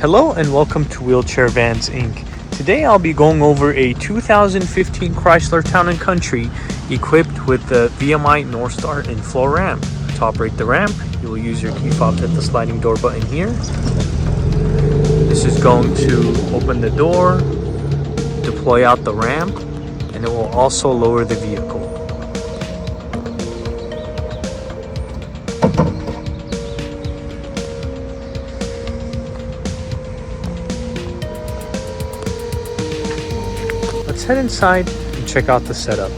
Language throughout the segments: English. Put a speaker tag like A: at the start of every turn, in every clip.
A: Hello and welcome to Wheelchair Vans Inc. Today I'll be going over a 2015 Chrysler Town & Country equipped with the VMI Northstar Infloor ramp. To operate the ramp, you will use your key fob to hit the sliding door button here. This is going to open the door, deploy out the ramp, and it will also lower the vehicle. Let's head inside and check out the setup.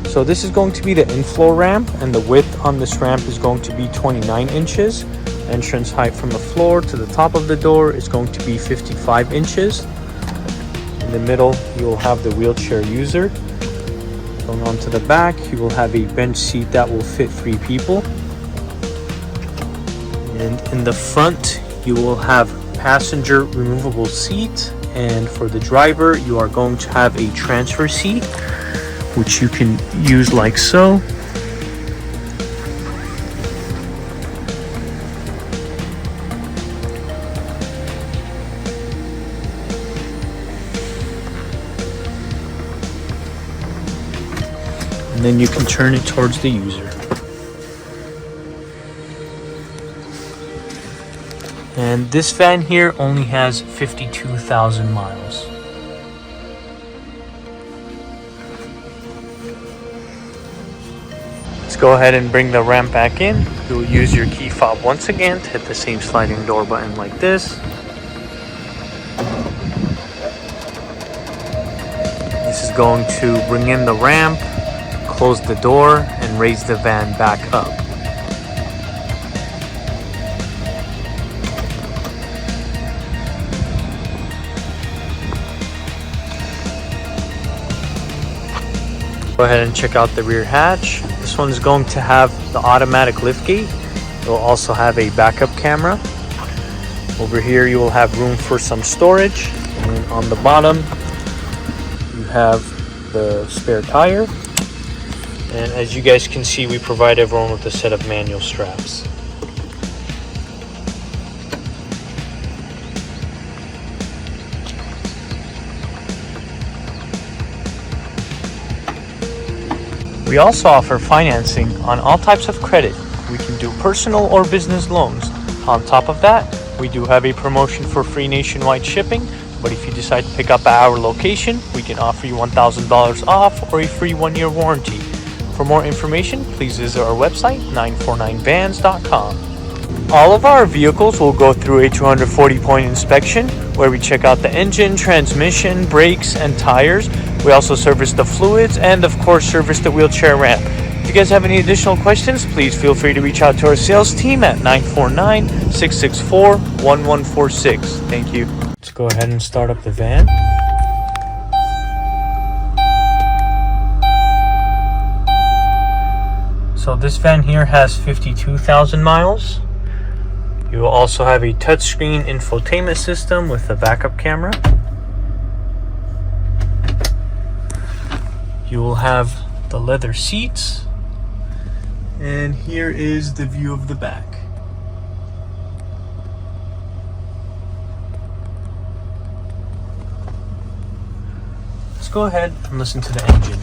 A: So this is going to be the Infloor ramp, and the width on this ramp is going to be 29 inches. Entrance height from the floor to the top of the door is going to be 55 inches. In the middle, you will have the wheelchair user. Going on to the back, you will have a bench seat that will fit 3 people. And in the front, you will have passenger removable seat. And for the driver, you are going to have a transfer seat, which you can use like so. And then you can turn it towards the user. And this van here only has 52,000 miles. Let's go ahead and bring the ramp back in. You'll use your key fob once again to hit the same sliding door button like this. This is going to bring in the ramp, close the door, and raise the van back up. Go ahead and check out the rear hatch. This one is going to have the automatic liftgate. It will also have a backup camera. Over here you will have room for some storage. And on the bottom you have the spare tire. And as you guys can see, we provide everyone with a set of manual straps. We also offer financing on all types of credit. We can do personal or business loans. On top of that, we do have a promotion for free nationwide shipping, but if you decide to pick up at our location, we can offer you $1,000 off or a free 1-year warranty. For more information, please visit our website, 949vans.com. All of our vehicles will go through a 240-point inspection where we check out the engine, transmission, brakes, and tires. We also service the fluids and, of course, service the wheelchair ramp. If you guys have any additional questions, please feel free to reach out to our sales team at 949-664-1146. Thank you. Let's go ahead and start up the van. So this van here has 52,000 miles. You will also have a touchscreen infotainment system with a backup camera. You will have the leather seats. And here is the view of the back. Let's go ahead and listen to the engine.